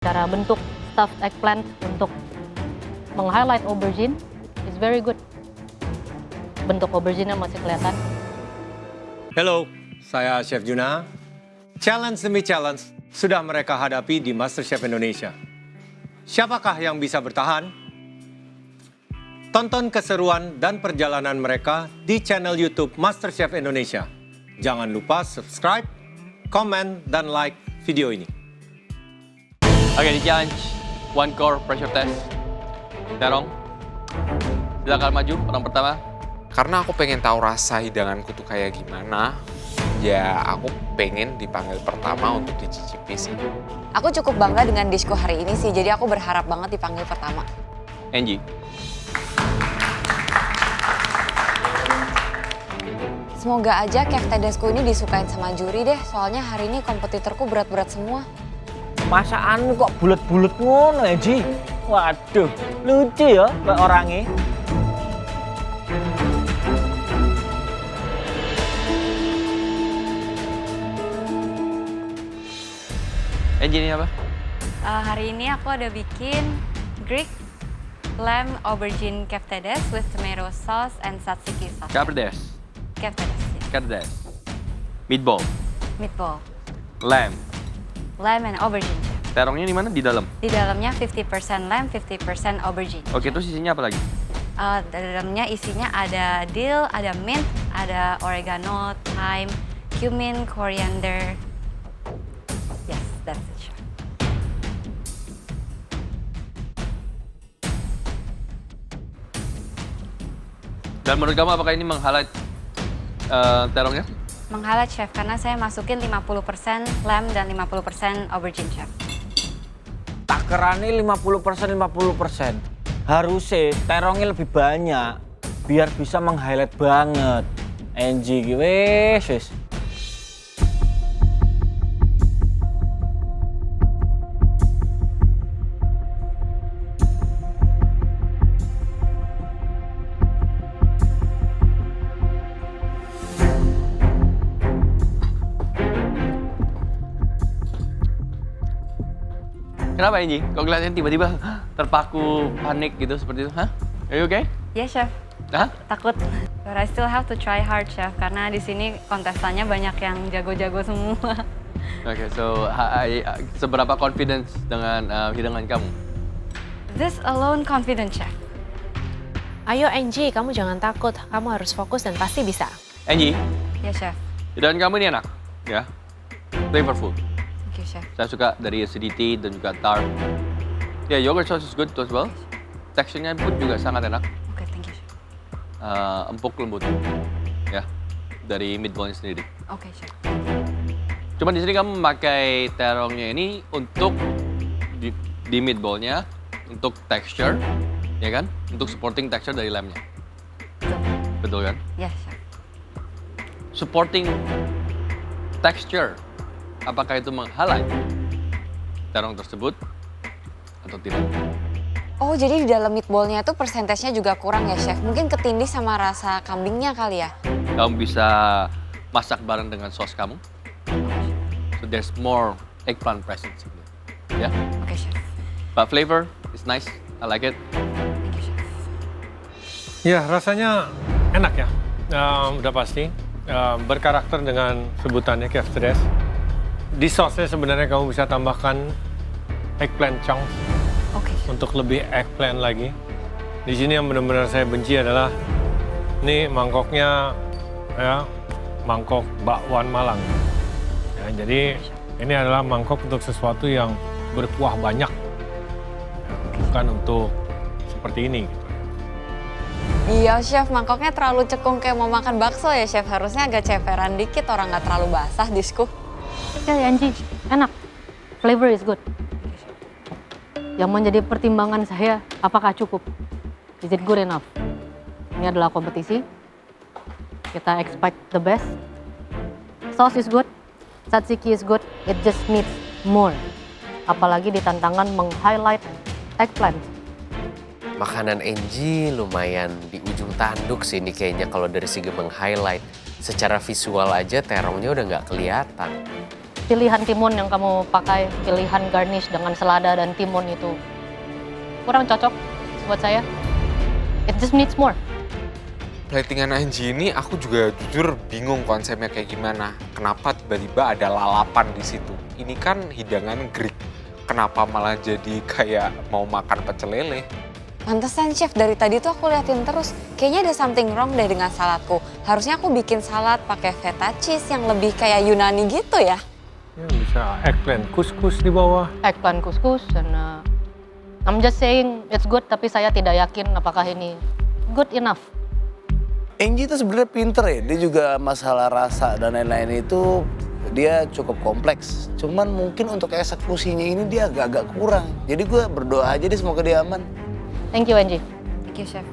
Cara bentuk stuffed eggplant untuk meng-highlight aubergine is very good. Bentuk aubergine masih kelihatan. Halo, saya Chef Juna. Challenge demi challenge sudah mereka hadapi di MasterChef Indonesia. Siapakah yang bisa bertahan? Tonton keseruan dan perjalanan mereka di channel YouTube MasterChef Indonesia. Jangan lupa subscribe, komen, dan like video ini. Oke, di challenge one core pressure test. Terong, silakan maju orang pertama. Karena aku pengen tahu rasa hidanganku tuh kayak gimana, ya aku pengen dipanggil pertama untuk dicicipi sih. Aku cukup bangga dengan dishku hari ini sih, jadi aku berharap banget dipanggil pertama. Angie, Semoga aja Keftedesku ini disukain sama juri deh, soalnya hari ini kompetitorku berat-berat semua. Masakanmu kok bulet-bulet ngono ya, Ji? Waduh, lucu ya kayak orangnya. Angie ini apa? Hari ini aku ada bikin Greek lamb aubergine keftedes with tomato sauce and tzatziki sauce. Keftedes, Keftedes, ya. keftedes, meatball, Meatball, lamb. lamb and aubergine. Terongnya di mana? Di dalam. Di dalamnya 50% lamb, 50% aubergine. Oke, terus isinya apa lagi? Di dalamnya isinya ada dill, ada mint, ada oregano, thyme, cumin, coriander. Yes, that's it. Chef. Dan menurut kamu apakah ini meng-highlight terongnya? Meng-highlight chef karena saya masukin 50% lamb dan 50% aubergine chef. Takerane 50%. Harusnya terongnya lebih banyak biar bisa meng-highlight banget. Angie iki wis. Kenapa Angie? Kok kelihatannya tiba-tiba terpaku, panik gitu seperti itu? Hah? Are you okay? Yes, chef. Hah? Takut. But I still have to try hard, chef. Karena di sini kontestannya banyak yang jago-jago semua. Oke, so seberapa confidence dengan hidangan kamu? This alone confident, chef. Ayo Angie, kamu jangan takut. Kamu harus fokus dan pasti bisa. Angie, Yes, chef. hidangan kamu ini enak, ya, flavorful. Thank you, chef. Saya suka dari acidity dan juga tart. Ya, yogurt sauce is good as well. Teksturnya pun juga sangat enak. Okay, thank you, chef. Empuk lembut, ya, dari meatballnya sendiri. Okay, chef. Cuma di sini kamu memakai terongnya ini untuk di meatballnya untuk texture, ya kan? Untuk supporting texture dari lamb-nya. Betul kan? Yes, chef. Supporting texture, apakah itu meng-highlight terong tersebut atau tidak? Oh, jadi di dalam meatballnya tuh persentasenya juga kurang ya, chef? Mungkin ketindih sama rasa kambingnya kali ya? Kamu bisa masak bareng dengan sos kamu. So there's more eggplant presence. Ya, Okay, chef. but flavor is nice. I like it. Thank you, chef. Ya, rasanya enak ya. Udah pasti. Berkarakter dengan sebutannya keftedes. Di sosnya sebenarnya kamu bisa tambahkan eggplant chunks Okay, chef. untuk lebih eggplant lagi. Di sini yang benar-benar saya benci adalah ini mangkoknya ya, mangkok bakwan Malang. Ya, jadi ini adalah mangkok untuk sesuatu yang berkuah banyak, ya, bukan untuk seperti ini. Iya, chef. Mangkoknya terlalu cekung kayak mau makan bakso ya, chef. Harusnya agak ceperan dikit, orang nggak terlalu basah dishku. Oke, Angie, enak. Flavor is good. Yang menjadi pertimbangan saya, apakah cukup? Is it good enough? Ini adalah kompetisi. Kita expect the best. Sauce is good, tzatziki is good, it just needs more. Apalagi di tantangan meng-highlight eggplant. Makanan Angie lumayan di ujung tanduk sih ini kayaknya kalau dari segi meng-highlight. Secara visual aja terongnya udah nggak kelihatan. pilihan timun yang kamu pakai, pilihan garnish dengan selada dan timun itu kurang cocok buat saya. It just needs more. Platingan Angie ini aku juga jujur bingung konsepnya kayak gimana. Kenapa tiba-tiba ada lalapan di situ? Ini kan hidangan Greek. Kenapa malah jadi kayak mau makan pecel lele? Pantesan chef, dari tadi tuh aku liatin terus. Kayaknya ada something wrong deh dengan saladku. Harusnya aku bikin salad pakai feta cheese yang lebih kayak Yunani gitu ya. Ya, bisa eggplant couscous di bawah. Eggplant couscous dan I'm just saying it's good, tapi saya tidak yakin apakah ini good enough. Angie itu sebenarnya pinter ya, dia juga masalah rasa dan lain-lain itu dia cukup kompleks. Cuman mungkin untuk eksekusinya ini dia agak-agak kurang. Jadi gue berdoa aja deh semoga dia aman. Thank you, Angie. Thank you, chef.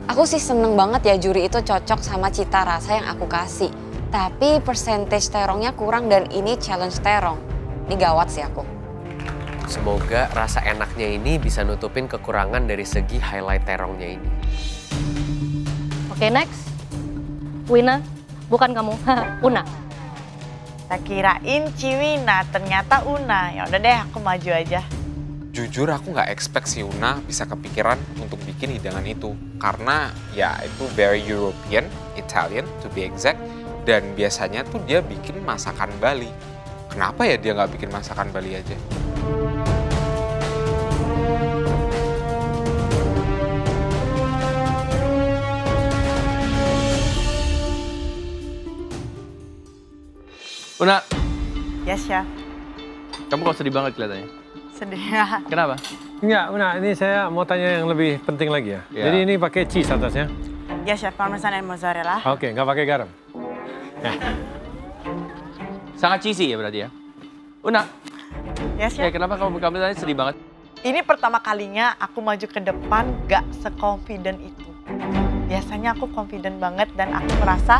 Aku sih seneng banget ya juri itu cocok sama cita rasa yang aku kasih. Tapi percentage terongnya kurang dan ini challenge terong. Ini gawat sih aku. Semoga rasa enaknya ini bisa nutupin kekurangan dari segi highlight terongnya ini. Oke, next. Wina, bukan kamu. Una. Tak kirain Ciwina, ternyata Una. Ya udah deh, aku maju aja. Jujur aku nggak expect si Una bisa kepikiran untuk bikin hidangan itu. Karena ya itu very European, Italian to be exact. Dan biasanya tuh dia bikin masakan Bali. Kenapa ya dia nggak bikin masakan Bali aja? Una, Yes, chef. kamu kok sedih banget kelihatannya. Sedih ya. Kenapa? Enggak, Una, ini saya mau tanya yang lebih penting lagi ya. Ya. Jadi ini pakai cheese atasnya. Ya, chef, parmesan dan mozzarella. Oke, nggak pakai garam. Sangat cheesy ya berarti ya? Una, Yes, ya chef. kenapa kamu tadi sedih banget? Ini pertama kalinya aku maju ke depan gak se-confident itu. Biasanya aku confident banget dan aku merasa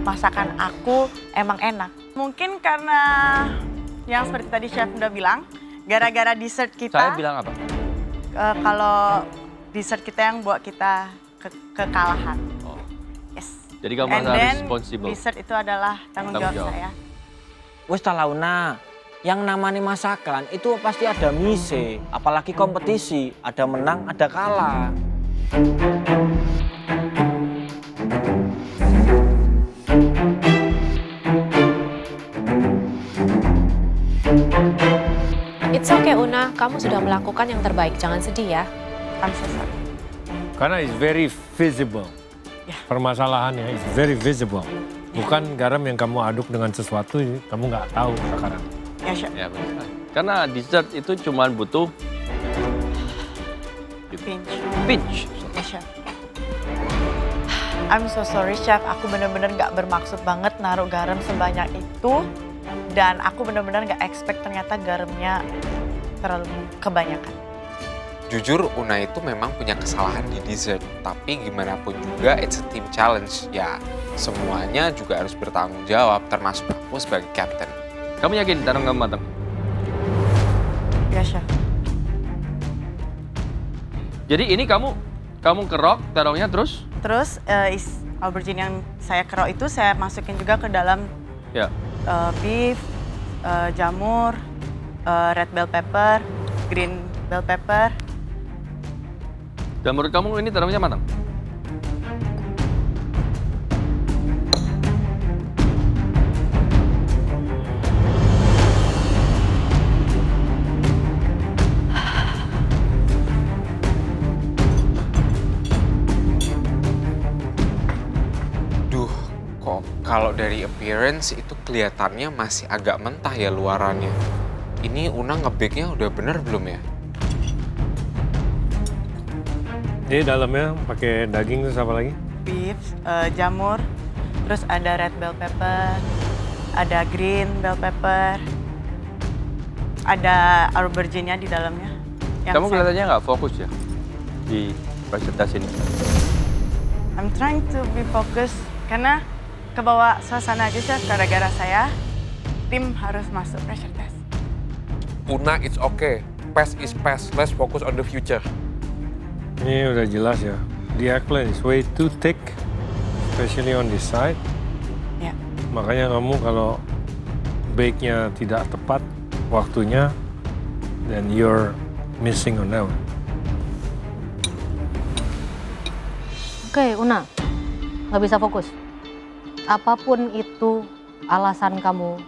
masakan aku emang enak. Mungkin karena yang seperti tadi chef udah bilang, gara-gara dessert kita. Saya bilang apa? Kalau dessert kita yang buat kita kekalahan. Oh. Yes. Jadi kamu And merasa then responsible. dessert itu adalah tanggung Tanggung jawab jawab. saya. Wes Launa, yang namanya masakan itu pasti ada mise, apalagi kompetisi, ada menang, ada kalah. It's okay Una, kamu sudah melakukan yang terbaik, jangan sedih ya. I'm so sorry. Karena it's very visible. Ya. Permasalahannya is very visible. Bukan garam yang kamu aduk dengan sesuatu, kamu nggak tahu sekarang. Ya, chef. Ya benar. Karena dessert itu cuma butuh pinch. Ya, chef. I'm so sorry, chef. Aku bener-bener gak bermaksud banget naruh garam sebanyak itu. Dan aku bener-bener gak expect ternyata garamnya terlalu kebanyakan. Jujur Una itu memang punya kesalahan di dessert. Tapi gimana pun juga it's a team challenge. Ya semuanya juga harus bertanggung jawab termasuk aku sebagai captain. Kamu yakin terong kamu matang? Ya, chef. Jadi ini kamu kerok terongnya terus? Terus aubergine yang saya kerok itu saya masukin juga ke dalam Ya. beef, jamur, red bell pepper, green bell pepper. Dan menurut kamu ini terongnya matang? Duh, kok kalau dari appearance itu kelihatannya masih agak mentah ya luarannya. Ini Una nge-bake-nya udah bener belum ya? Ini dalamnya pakai daging terus apa lagi? Beef, jamur, terus ada red bell pepper, ada green bell pepper, ada aubergine-nya di dalamnya. Kamu kelihatannya nggak fokus ya di presentasi ini? I'm trying to be focused karena kebawa suasana aja chef gara-gara saya tim harus masuk pressure test. Una, it's okay. Past is past. Let's focus on the future. Ini udah jelas ya. The eggplant is way too thick, especially on this side. Ya. Makanya kamu kalau bake-nya tidak tepat waktunya, then you're missing on that one. Oke, Una, nggak bisa fokus. Apapun itu alasan kamu,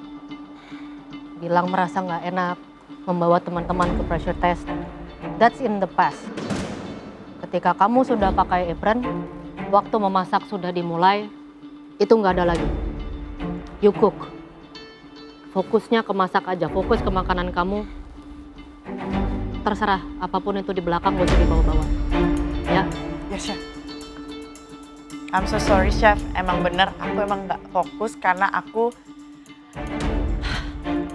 bilang merasa nggak enak, membawa teman-teman ke pressure test, that's in the past. Ketika kamu sudah pakai apron, waktu memasak sudah dimulai, itu nggak ada lagi. You cook. Fokusnya ke masak aja, fokus ke makanan kamu. Terserah, apapun itu di belakang gak usah dibawa-bawa. Ya? Ya, Chef. I'm so sorry, Chef. Emang bener, aku emang nggak fokus karena aku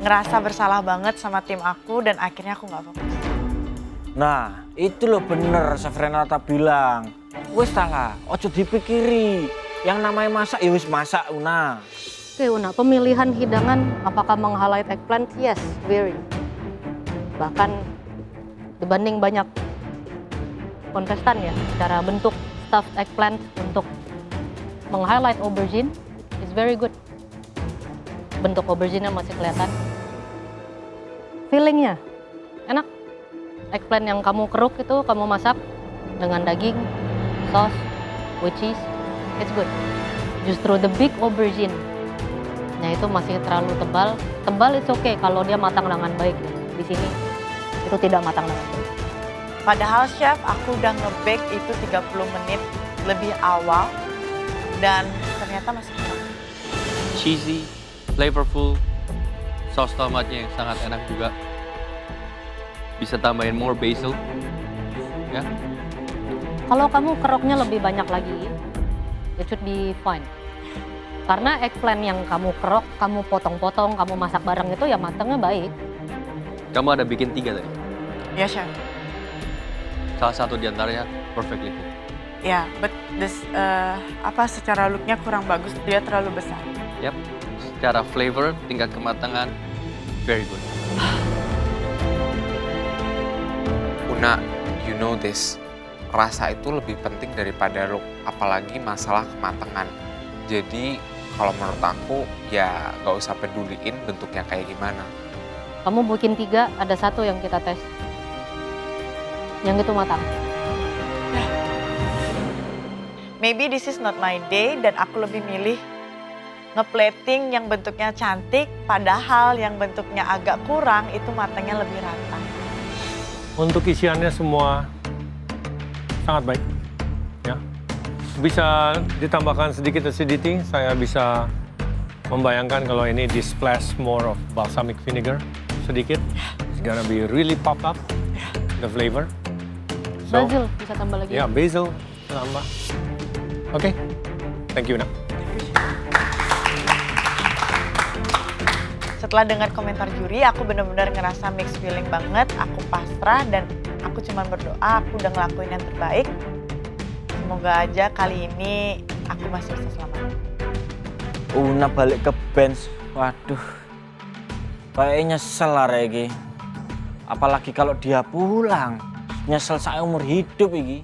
ngerasa bersalah banget sama tim aku dan akhirnya aku nggak fokus. Nah, itu loh bener Chef Renata bilang. Wes salah, ojo dipikiri. Yang namanya masak, ya wis masak, Una. Oke, Una, pemilihan hidangan apakah meng-highlight eggplant? Yes, very. Bahkan dibanding banyak kontestan ya, secara bentuk stuffed eggplant untuk meng-highlight aubergine is very good. Bentuk aubergine-nya masih kelihatan. Feelingnya enak. Eggplant yang kamu keruk itu kamu masak dengan daging, sauce, with cheese, it's good. Justru the big aubergine, nah itu masih terlalu tebal. Tebal it's okay kalau dia matang dengan baik. Di sini itu tidak matang dengan baik. Padahal Chef, aku udah nge-bake itu 30 menit lebih awal dan ternyata masih kurang. Cheesy, flavorful, saus tomatnya yang sangat enak juga. Bisa tambahin more basil, ya. Kalau kamu keroknya lebih banyak lagi, it should be fine. Karena eggplant yang kamu kerok, kamu potong-potong, kamu masak bareng itu ya matangnya baik. Kamu ada bikin 3 tadi? Ya, Chef. Salah satu diantaranya perfectly cooked. Ya, but this, secara looknya kurang bagus, dia terlalu besar. Yap, secara flavor, tingkat kematangan, very good. Una, you know this. Rasa itu lebih penting daripada look, apalagi masalah kematangan. Jadi kalau menurut aku ya gak usah peduliin bentuknya kayak gimana. Kamu bikin 3, ada 1 yang kita tes. Yang itu matang. Maybe this is not my day dan aku lebih milih ngeplating yang bentuknya cantik, padahal yang bentuknya agak kurang itu matangnya lebih rata. Untuk isiannya semua sangat baik, ya. Bisa ditambahkan sedikit acidity, saya bisa membayangkan kalau ini di splash more of balsamic vinegar sedikit. It's gonna be really pop up the flavor. So, Basil bisa tambah lagi. ya, basil tambah. Oke, thank you, Nak. Setelah dengar komentar juri, aku benar-benar ngerasa mixed feeling banget. Aku pasrah dan aku cuma berdoa aku udah ngelakuin yang terbaik. Semoga aja kali ini aku masih bisa selamat. Una balik ke bench, waduh. Kayaknya nyesel lah Regi. Apalagi kalau dia pulang, nyesel seumur hidup iki.